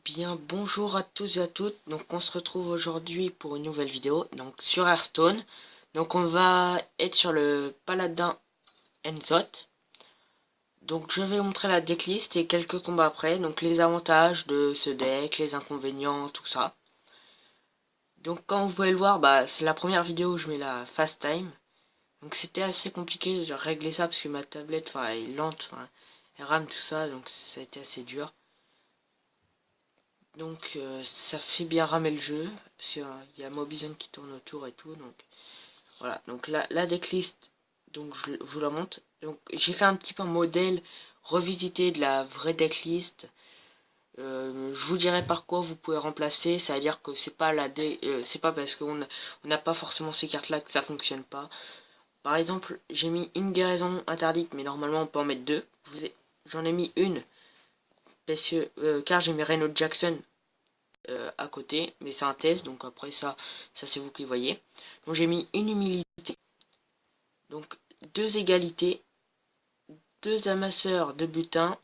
Bien, bonjour à tous et à toutes. Donc, on se retrouve aujourd'hui pour une nouvelle vidéo. Donc, sur Hearthstone. Donc, on va être sur le Paladin Enzot. Donc, je vais vous montrer la decklist et quelques combats après. Donc, les avantages de ce deck, les inconvénients, tout ça. Donc, comme vous pouvez le voir, c'est la première vidéo où je mets la fast time. Donc, c'était assez compliqué de régler ça parce que ma tablette, elle est lente, elle rame tout ça. Donc, ça a été assez dur. Donc ça fait bien ramer le jeu, parce qu'il y a Mobizone qui tourne autour et tout, donc voilà. Donc la decklist, donc je vous la montre. Donc j'ai fait un petit peu un modèle revisité de la vraie decklist. Je vous dirai par quoi vous pouvez remplacer, c'est-à-dire que c'est pas parce qu'on n'a pas forcément ces cartes là que ça fonctionne pas. Par exemple, j'ai mis une guérison interdite, mais normalement on peut en mettre deux. J'en ai mis une parce que car j'ai mis Renault Jackson à côté, mais c'est un test, donc après ça c'est vous qui voyez. Donc j'ai mis une humilité, donc deux égalités, deux amasseurs de butin,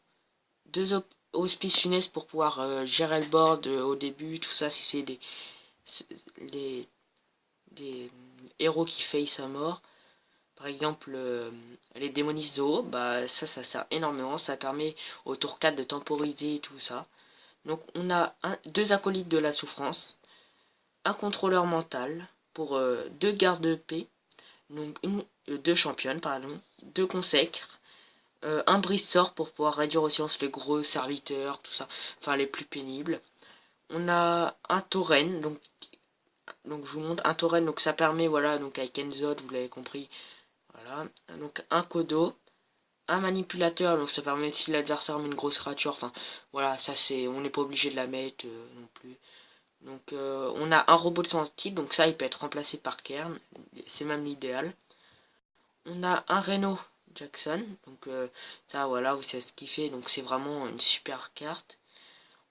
deux hospices funestes pour pouvoir gérer le board au début, tout ça si c'est des, des héros qui face à mort. Par exemple, les démonistes zoo, ça sert énormément, ça permet au tour 4 de temporiser tout ça. Donc on a deux acolytes de la souffrance, un contrôleur mental pour deux gardes de paix, donc deux championnes, pardon, deux consècres, un brise-sort pour pouvoir réduire au silence les gros serviteurs, tout ça, enfin les plus pénibles. On a un tauren, donc je vous montre un tauren, donc ça permet, voilà, donc avec Enzod, vous l'avez compris, voilà, donc un Kodo, un manipulateur, donc ça permet si l'adversaire met une grosse créature, enfin voilà, ça c'est, on n'est pas obligé de la mettre non plus. Donc on a un robot de sentinelle, donc ça il peut être remplacé par Kern, c'est même l'idéal. On a un Reno Jackson, donc ça voilà, vous savez ce qu'il fait, donc c'est vraiment une super carte.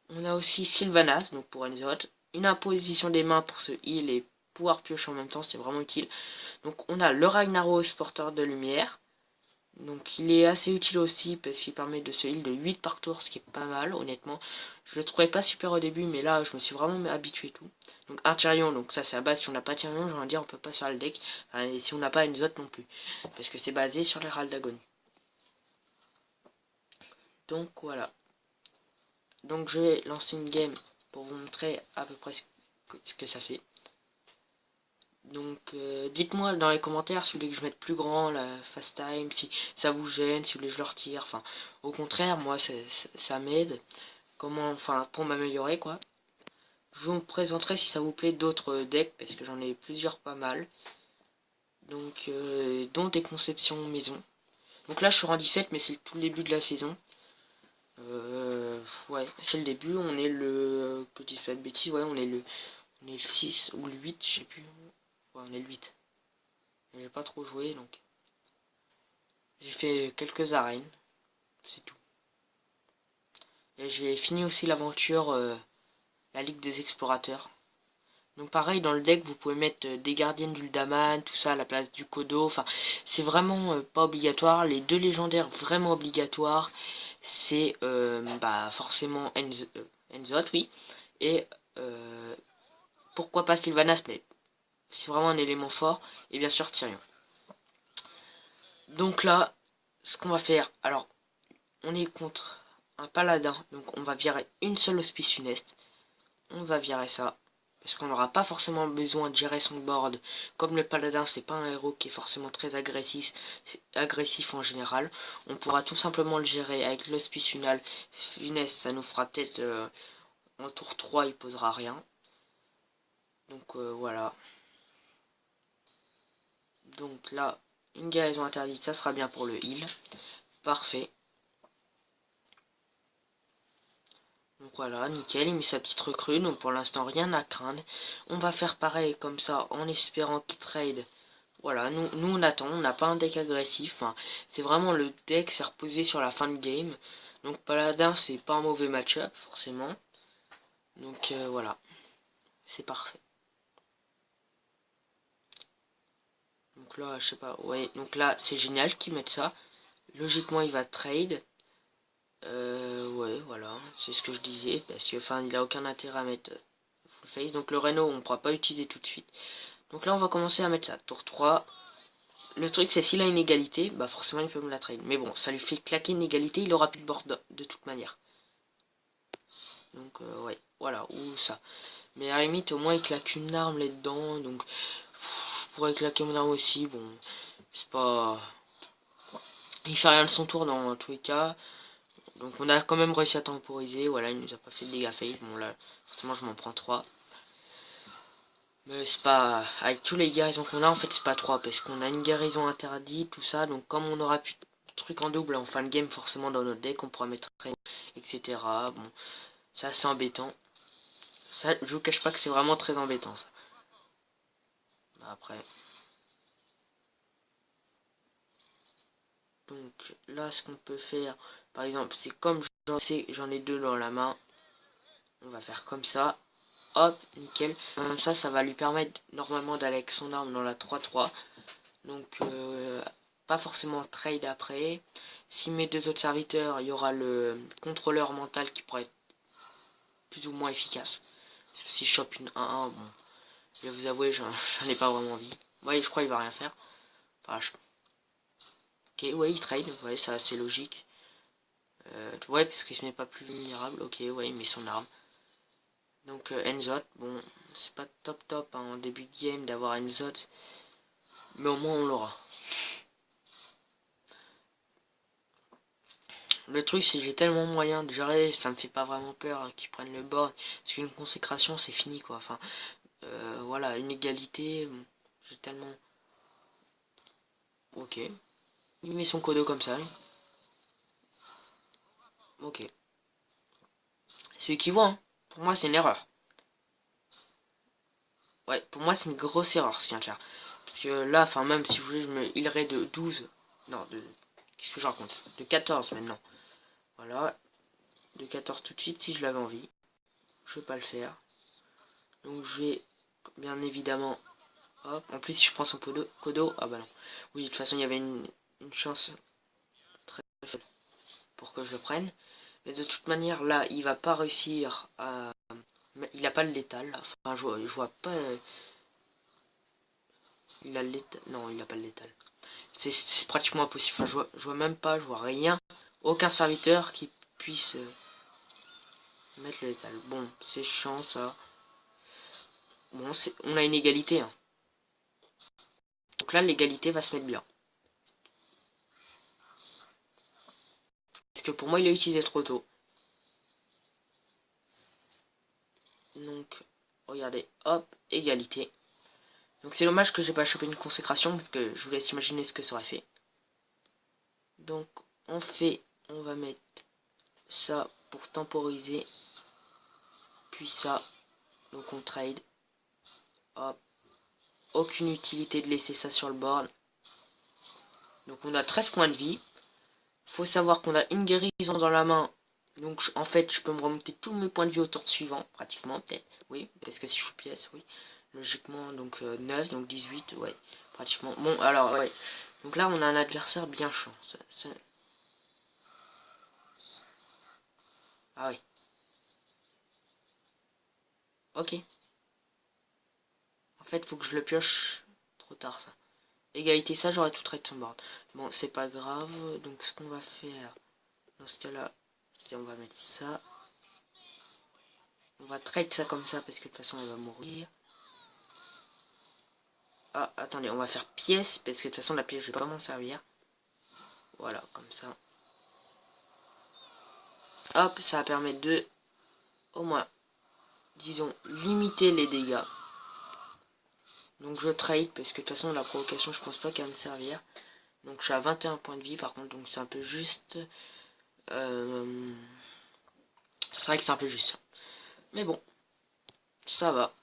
On a aussi Sylvanas, donc pour Enzot, une imposition des mains pour ce heal et pouvoir piocher en même temps, c'est vraiment utile. Donc on a le Ragnaros, porteur de lumière, donc il est assez utile aussi parce qu'il permet de se heal de 8 par tour, ce qui est pas mal honnêtement. Je le trouvais pas super au début, mais là je me suis vraiment habitué et tout. Donc un Tyrion, donc ça c'est à base, si on n'a pas Tyrion, j'ai envie de dire on peut pas faire le deck. Et si on n'a pas une autre non plus. Parce que c'est basé sur les râles d'agonie. Donc voilà. Donc je vais lancer une game pour vous montrer à peu près ce que ça fait. Donc dites-moi dans les commentaires si vous voulez que je mette plus grand la fast time, si ça vous gêne, si vous voulez que je le retire. Enfin, au contraire, moi ça m'aide. Comment, enfin, pour m'améliorer quoi. Je vous présenterai si ça vous plaît d'autres decks parce que j'en ai plusieurs pas mal. Donc dont des conceptions maison. Donc là je suis en 17 mais c'est tout le début de la saison. Ouais, c'est le début, on est le que je dise pas de bêtises, ouais, on est le 6 ou le 8, je sais plus. Ouais, on est le 8. J'ai pas trop joué donc j'ai fait quelques arènes, c'est tout. Et j'ai fini aussi l'aventure la Ligue des Explorateurs. Donc pareil, dans le deck, vous pouvez mettre des gardiennes d'Uldaman, tout ça à la place du Kodo. Enfin, c'est vraiment pas obligatoire. Les deux légendaires vraiment obligatoires, c'est forcément Enzot, oui. Et pourquoi pas Sylvanas, mais c'est vraiment un élément fort. Et bien sûr Tyrion. Donc là, ce qu'on va faire, alors, on est contre un paladin. Donc on va virer une seule hospice funeste. On va virer ça. Parce qu'on n'aura pas forcément besoin de gérer son board. Comme le paladin, c'est pas un héros qui est forcément très agressif en général. On pourra tout simplement le gérer avec l'hospice funeste. Ça nous fera peut-être en tour 3, il posera rien. Donc voilà. Donc là, une guérison interdite, ça sera bien pour le heal. Parfait. Donc voilà, nickel, il met sa petite recrue, donc pour l'instant rien à craindre. On va faire pareil comme ça en espérant qu'il trade. Voilà, nous on attend, on n'a pas un deck agressif, enfin, c'est vraiment le deck s'est reposé sur la fin de game. Donc Paladin c'est pas un mauvais match-up forcément. Donc voilà, c'est parfait. Donc là, je sais pas, ouais, donc là c'est génial qu'ils mettent ça. Logiquement il va trade. Ouais, voilà, c'est ce que je disais, parce que, enfin, il a aucun intérêt à mettre full face. Donc le Reno, on pourra pas utiliser tout de suite. Donc là, on va commencer à mettre ça. Tour 3. Le truc, c'est s'il a une égalité, bah forcément, il peut me la trade. Mais bon, ça lui fait claquer une égalité, il aura plus de board de toute manière. Donc, ouais, voilà, ou ça. Mais à la limite, au moins, il claque une arme là-dedans, donc je pourrais claquer mon arme aussi. Bon, c'est pas... Il fait rien de son tour dans tous les cas. Donc on a quand même réussi à temporiser. Voilà, il nous a pas fait de dégâts fail. Bon là, forcément je m'en prends 3. Mais c'est pas... Avec tous les guérisons qu'on a, en fait c'est pas 3. Parce qu'on a une guérison interdite, tout ça. Donc comme on aura plus de trucs en double en fin de game, forcément dans notre deck, on pourra mettre etc. Bon, ça c'est embêtant. Ça, je vous cache pas que c'est vraiment très embêtant ça. Bah, après... Donc là, ce qu'on peut faire, par exemple, c'est comme j'en ai deux dans la main. On va faire comme ça. Hop, nickel. Comme ça va lui permettre normalement d'aller avec son arme dans la 3-3. Donc, pas forcément trade après. Si mes deux autres serviteurs, il y aura le contrôleur mental qui pourrait être plus ou moins efficace. Si je chope une 1-1, bon, je vais vous avouer, j'en ai pas vraiment envie. Ouais, je crois qu'il va rien faire. Enfin, ok, ouais, il trade, ouais, ça c'est logique. Ouais, parce qu'il se met pas plus vulnérable. Ok, ouais, il met son arme. Donc Enzot, bon, c'est pas top hein, en début de game d'avoir Enzot, mais au moins on l'aura. Le truc c'est que j'ai tellement moyen de gérer, ça me fait pas vraiment peur qu'ils prennent le board, parce qu'une consécration c'est fini quoi, enfin, voilà, une égalité, j'ai tellement... Ok, il met son codo comme ça, ok. C'est lui qui voit, hein. Pour moi c'est une erreur. Ouais, pour moi c'est une grosse erreur ce qu'il vient de faire. Parce que là, enfin même si vous voulez, je me healerais de 12, non, de... Qu'est-ce que je raconte? De 14 maintenant. Voilà, de 14 tout de suite si je l'avais envie. Je vais pas le faire. Donc je vais bien évidemment... Hop. En plus si je prends son codo... Ah bah non. Oui, de toute façon il y avait une chance très faible pour que je le prenne. Mais de toute manière là il va pas réussir à... Il a pas le létal. Enfin je vois pas... Il a le létal... Non il a pas le létal. C'est pratiquement impossible. Enfin je vois même pas, je vois rien. Aucun serviteur qui puisse mettre le létal. Bon, c'est chiant ça. Bon, on a une égalité. Hein. Donc là, l'égalité va se mettre bien. Parce que pour moi, il a utilisé trop tôt. Donc, regardez, hop, égalité. Donc c'est dommage que j'ai pas chopé une consécration parce que je vous laisse imaginer ce que ça aurait fait. Donc on va mettre ça pour temporiser. Puis ça, donc on trade. Hop, aucune utilité de laisser ça sur le board. Donc on a 13 points de vie. Faut savoir qu'on a une guérison dans la main. Donc en fait, je peux me remonter tous mes points de vie au tour suivant, pratiquement, peut-être. Oui, parce que si je suis pièce, oui. Logiquement, donc 9, donc 18, ouais, pratiquement. Bon, alors, ouais. Donc là, on a un adversaire bien chaud. Ah oui. Ok. En fait, faut que je le pioche. Trop tard, ça. Égalité, ça, j'aurais tout trade son board. Bon, c'est pas grave. Donc ce qu'on va faire, dans ce cas-là, c'est on va mettre ça. On va trade ça comme ça, parce que de toute façon, elle va mourir. Ah, attendez, on va faire pièce, parce que de toute façon, la pièce, je vais pas m'en servir. Voilà, comme ça. Hop, ça va permettre de, au moins, disons, limiter les dégâts. Donc je trade, parce que de toute façon, la provocation, je pense pas qu'elle va me servir. Donc je suis à 21 points de vie, par contre, donc c'est un peu juste. C'est vrai que c'est un peu juste. Mais bon, ça va.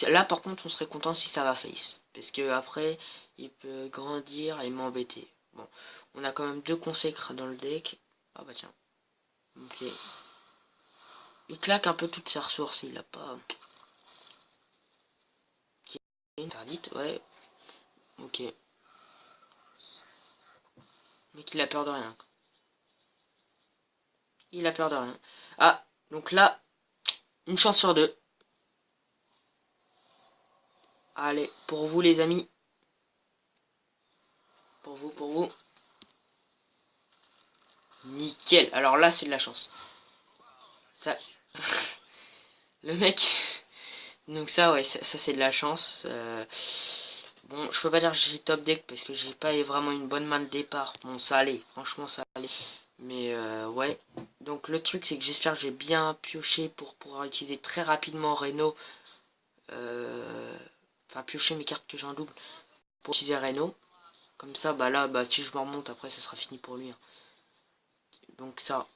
Là, par contre, on serait content si ça va face. Parce que après, il peut grandir et m'embêter. Bon, on a quand même deux consécres dans le deck. Ah bah tiens. Ok. Il claque un peu toutes ses ressources. Il a pas... Ok. Interdite, ouais. Ok. Mais qu'il a peur de rien. Il a peur de rien. Ah, donc là, une chance sur deux. Allez, pour vous les amis. Pour vous, pour vous. Nickel. Alors là, c'est de la chance. Ça... Le mec... Donc ça, ouais, ça c'est de la chance. Bon, je peux pas dire que j'ai top deck parce que j'ai pas vraiment une bonne main de départ. Bon, ça allait. Franchement, ça allait. Mais ouais. Donc le truc, c'est que j'espère que j'ai bien pioché pour pouvoir utiliser très rapidement Reno. Enfin, piocher mes cartes que j'ai en double pour utiliser Reno. Comme ça, bah là, bah si je me remonte après, ça sera fini pour lui. Hein. Donc ça.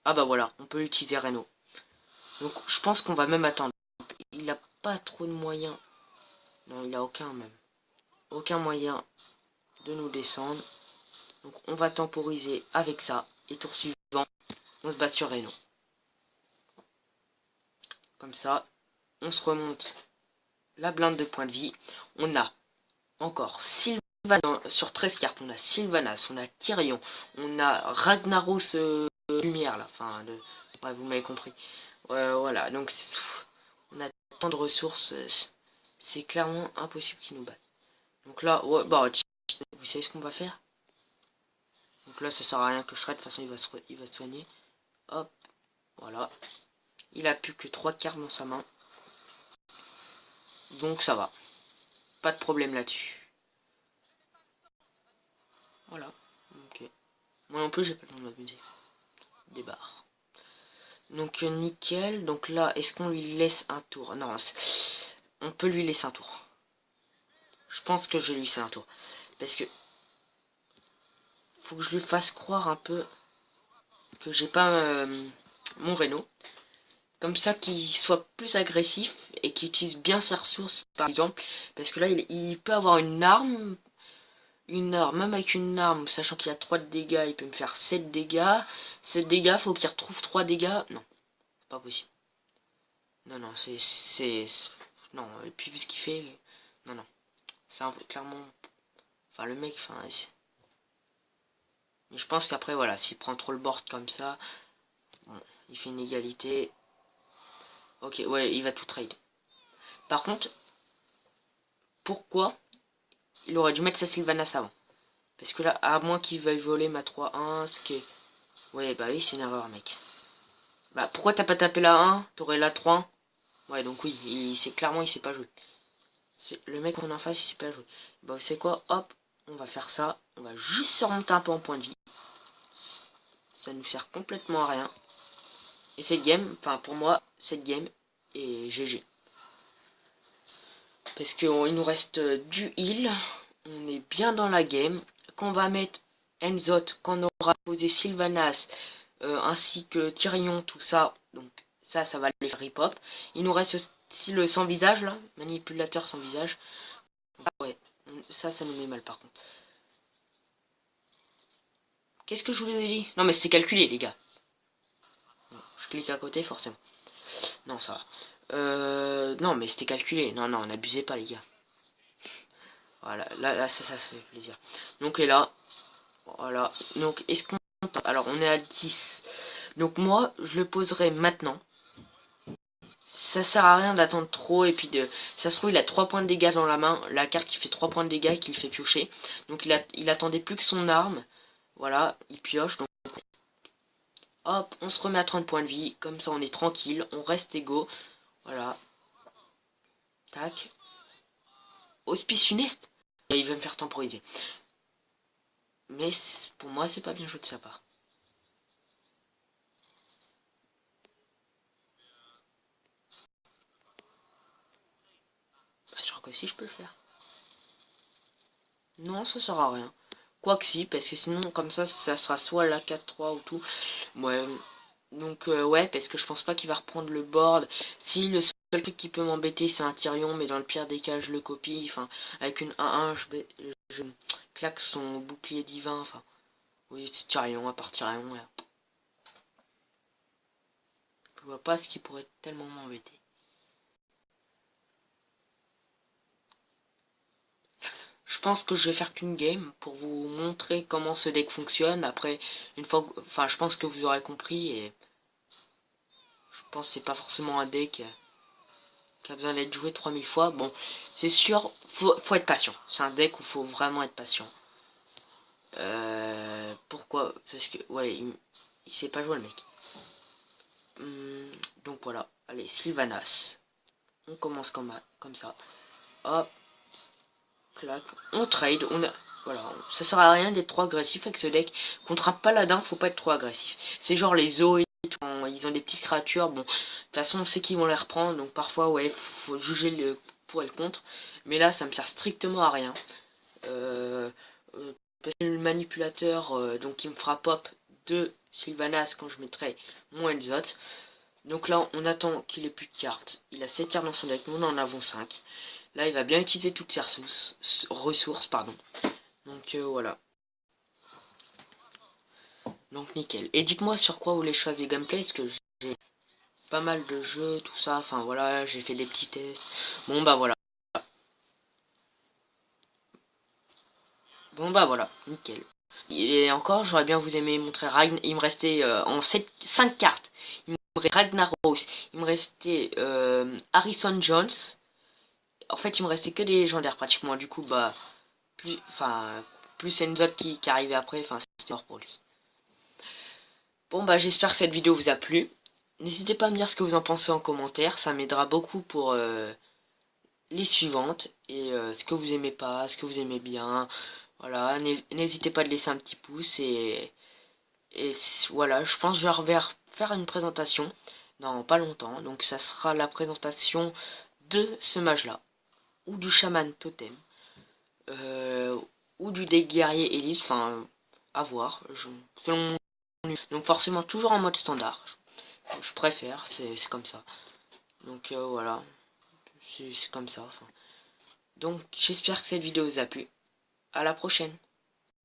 Ah bah voilà, on peut utiliser Reno. Donc je pense qu'on va même attendre. Il a pas trop de moyens. Non, il a aucun même. Aucun moyen de nous descendre. Donc on va temporiser avec ça. Et tour suivant, on se bat sur Reno. Comme ça, on se remonte la blinde de points de vie. On a encore Sylvanas sur 13 cartes. On a Sylvanas, on a Tyrion, on a Ragnaros Lumière là. Enfin, ouais, vous m'avez compris. Voilà, donc on a tant de ressources. C'est clairement impossible qu'ils nous battent. Donc là, ouais, bah, vous savez ce qu'on va faire? Donc là, ça sert à rien que je shred. De toute façon, il va se soigner. Hop, voilà. Il a plus que 3 cartes dans sa main. Donc ça va. Pas de problème là-dessus. Voilà. Ok. Moi non plus, j'ai pas le temps de m'amuser. Des barres. Donc nickel. Donc là, est-ce qu'on lui laisse un tour? Non, on peut lui laisser un tour. Je pense que je vais lui laisser un tour. Parce que faut que je lui fasse croire un peu que j'ai pas mon Reno. Comme ça qu'il soit plus agressif et qu'il utilise bien ses ressources, par exemple. Parce que là, il peut avoir une arme. Même avec une arme, sachant qu'il a 3 de dégâts, il peut me faire 7 dégâts. 7 dégâts, faut qu'il retrouve 3 dégâts. Non, c'est pas possible. Non, non, non, et puis vu ce qu'il fait... Non, non. C'est un peu clairement... Enfin, le mec, enfin... Mais je pense qu'après, voilà, s'il prend trop le board comme ça... Bon, il fait une égalité. Ok, ouais, il va tout trade. Par contre, pourquoi il aurait dû mettre sa Sylvanas avant? Parce que là, à moins qu'il veuille voler ma 3-1, ce qui est... Ouais, bah oui, c'est une erreur, mec. Bah, pourquoi t'as pas tapé la 1? T'aurais la 3. Ouais, donc oui, c'est clairement, il sait pas jouer. Le mec en face, il sait pas jouer. Bah, c'est quoi? Hop, on va faire ça. On va juste se remonter un peu en point de vie. Ça nous sert complètement à rien. Et cette game, enfin, pour moi, cette game est GG. Parce qu'il nous reste du heal. On est bien dans la game. Qu'on va mettre Enzot, qu'on aura posé Sylvanas, ainsi que Tyrion, tout ça. Donc ça va les faire hip-hop. Il nous reste aussi le sans visage, là. Manipulateur sans visage. Ah ouais, ça nous met mal par contre. Qu'est-ce que je vous ai dit? Non mais c'est calculé, les gars. Non, je clique à côté, forcément. Non, ça va. Non mais c'était calculé. Non, non, n'abusez pas, les gars. Voilà, là, ça fait plaisir. Donc, et là, voilà. Donc, est-ce qu'on... Alors, on est à 10. Donc, moi, je le poserai maintenant. Ça sert à rien d'attendre trop. Et puis, ça se trouve, il a 3 points de dégâts dans la main. La carte qui fait 3 points de dégâts et qui le fait piocher. Donc, il attendait plus que son arme. Voilà, il pioche. Donc, hop, on se remet à 30 points de vie. Comme ça, on est tranquille. On reste égaux. Voilà. Tac. Hospice funeste. Et il va me faire temporiser. Mais pour moi, c'est pas bien joué de sa part. Bah, je crois que si je peux le faire. Non, ça sert à rien. Quoique si, parce que sinon, comme ça sera soit la 4-3 ou tout. Ouais. Donc, ouais, parce que je pense pas qu'il va reprendre le board. Si le seul truc qui peut m'embêter, c'est un Tyrion, mais dans le pire des cas, je le copie. Enfin, avec une 1-1, je claque son bouclier divin. Enfin, oui, c'est Tyrion, à part Tyrion, ouais. Je vois pas ce qui pourrait tellement m'embêter. Je pense que je vais faire qu'une game pour vous montrer comment ce deck fonctionne. Après, une fois, enfin, je pense que vous aurez compris et pense que c'est pas forcément un deck qui a besoin d'être joué 3000 fois. Bon, c'est sûr, faut être patient. C'est un deck où faut vraiment être patient. Pourquoi? Parce que, ouais, il sait pas jouer le mec. Donc voilà, allez, Sylvanas. On commence comme ça. Hop, clac, on trade, voilà, ça sert à rien d'être trop agressif avec ce deck. Contre un paladin, faut pas être trop agressif. C'est genre les Zoé, ils ont des petites créatures, bon, de toute façon on sait qu'ils vont les reprendre, donc parfois ouais, faut juger le pour et le contre. Mais là, ça me sert strictement à rien. Euh, parce que le manipulateur, donc il me fera pop de Sylvanas quand je mettrai mon Elzot. Donc là, on attend qu'il ait plus de cartes. Il a 7 cartes dans son deck, nous en avons 5. Là, il va bien utiliser toutes ses ressources. Pardon. Donc voilà. Donc nickel. Et dites-moi sur quoi vous voulez choisir des gameplays, parce que j'ai pas mal de jeux, tout ça. Enfin voilà, j'ai fait des petits tests. Bon bah voilà. Bon bah voilà, nickel. Et encore, j'aurais bien vous aimé montrer Ragn. Il me restait en 5 cartes. Il me restait Ragnaros. Il me restait Harrison Jones. En fait, il me restait que des légendaires pratiquement. Du coup, bah, plus Enzo qui arrivait après. Enfin, c'était mort pour lui. Bon, bah, j'espère que cette vidéo vous a plu. N'hésitez pas à me dire ce que vous en pensez en commentaire. Ça m'aidera beaucoup pour les suivantes. Et ce que vous aimez pas, ce que vous aimez bien. Voilà, n'hésitez pas à laisser un petit pouce. Et voilà, je pense que je vais faire une présentation dans pas longtemps. Donc, ça sera la présentation de ce mage-là. Ou du chaman totem. Ou du deck guerrier élite, enfin, à voir, selon mon... Donc forcément toujours en mode standard, je préfère, c'est comme ça. Donc voilà, c'est comme ça. Enfin. Donc j'espère que cette vidéo vous a plu. À la prochaine.